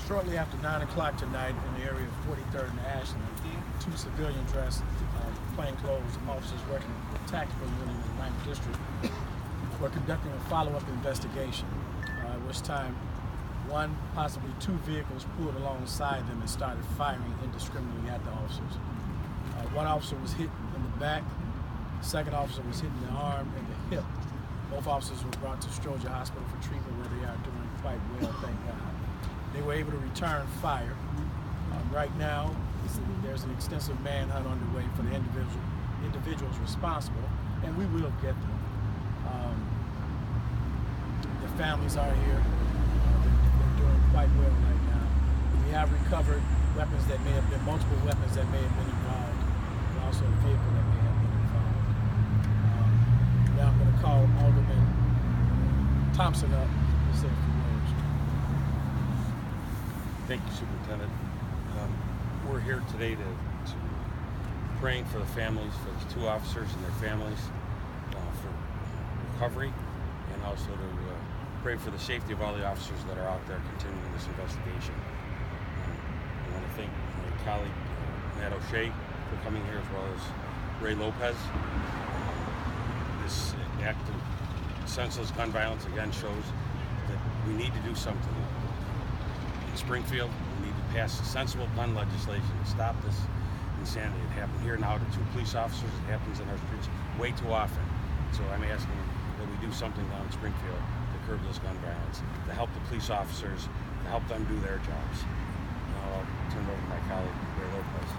Shortly after 9 o'clock tonight in the area of 43rd and Ashland, two civilian dressed plainclothes officers working with the tactical unit in the 9th District were conducting a follow-up investigation, at which time one, possibly two vehicles pulled alongside them and started firing indiscriminately at the officers. One officer was hit in the back, the second officer was hit in the arm and the hip. Both officers were brought to Stroger Hospital for treatment, where they are doing quite well, thank God. They were able to return fire. Right now, there's an extensive manhunt underway for the individuals responsible, and we will get them. The families are here. They're doing quite well right now. We have recovered weapons that may have been, multiple weapons that may have been involved, and also a vehicle that may have been involved. Now I'm going to call Alderman Thompson up to say a few words. Thank you, Superintendent. We're here today to praying for the families, for the two officers and their families, for recovery, and also to pray for the safety of all the officers that are out there continuing this investigation. I want to thank my colleague, Matt O'Shea, for coming here, as well as Ray Lopez. This act of senseless gun violence again shows that we need to do something. In Springfield, we need to pass sensible gun legislation to stop this insanity. It happened here now to two police officers. It happens in our streets way too often. So I'm asking that we do something down in Springfield to curb this gun violence, to help the police officers, to help them do their jobs. Now I'll turn it over to my colleague, Ray Lopez.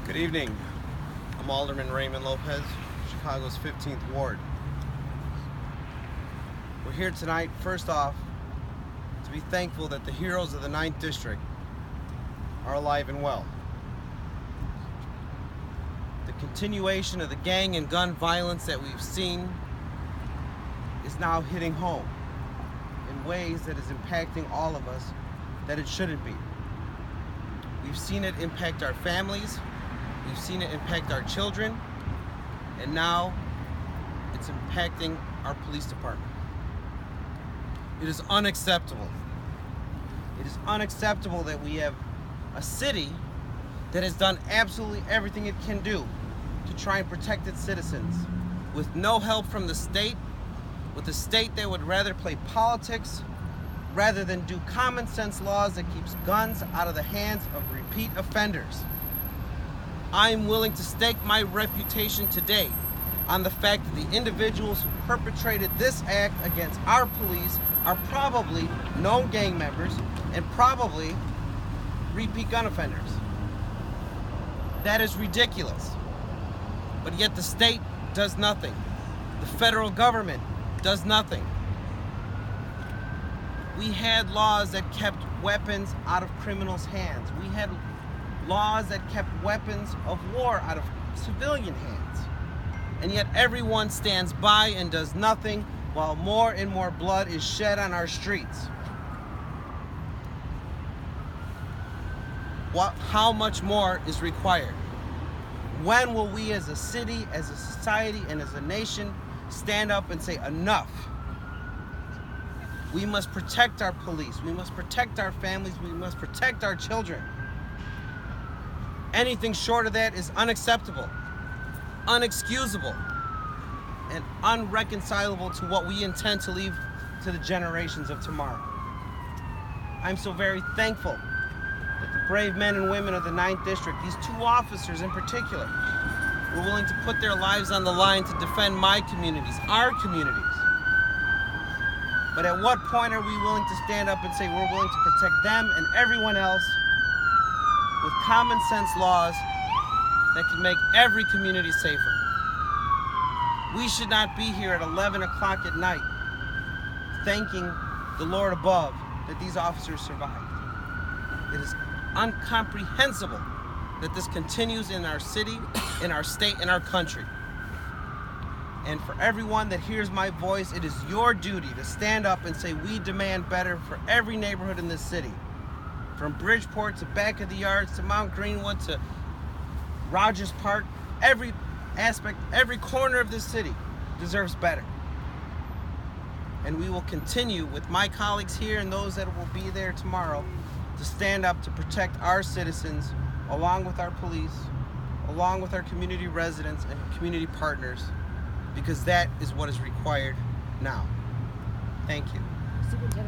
Good evening. I'm Alderman Raymond Lopez, Chicago's 15th Ward. We're here tonight, first off, to be thankful that the heroes of the 9th District are alive and well. The continuation of the gang and gun violence that we've seen is now hitting home in ways that is impacting all of us that it shouldn't be. We've seen it impact our families, we've seen it impact our children, and now it's impacting our police department. It is unacceptable. It is unacceptable that we have a city that has done absolutely everything it can do to try and protect its citizens, with no help from the state, with a state that would rather play politics rather than do common sense laws that keeps guns out of the hands of repeat offenders. I'm willing to stake my reputation today on the fact that the individuals who perpetrated this act against our police are probably known gang members and probably repeat gun offenders. That is ridiculous. But yet the state does nothing. The federal government does nothing. We had laws that kept weapons out of criminals' hands. We had laws that kept weapons of war out of civilian hands. And yet everyone stands by and does nothing while more and more blood is shed on our streets. How much more is required? When will we as a city, as a society, and as a nation stand up and say enough? We must protect our police. We must protect our families. We must protect our children. Anything short of that is unacceptable, unexcusable, and unreconcilable to what we intend to leave to the generations of tomorrow. I'm so very thankful that the brave men and women of the 9th District, these two officers in particular, were willing to put their lives on the line to defend my communities, our communities. But at what point are we willing to stand up and say we're willing to protect them and everyone else with common sense laws that can make every community safer? We should not be here at 11 o'clock at night thanking the Lord above that these officers survived. It is incomprehensible that this continues in our city, in our state, in our country. And for everyone that hears my voice, it is your duty to stand up and say we demand better for every neighborhood in this city. From Bridgeport to back of the yards to Mount Greenwood to Rogers Park, every aspect, every corner of this city deserves better. and we will continue with my colleagues here and those that will be there tomorrow to stand up to protect our citizens, along with our police, along with our community residents and community partners, because that is what is required now. Thank you. Superintendent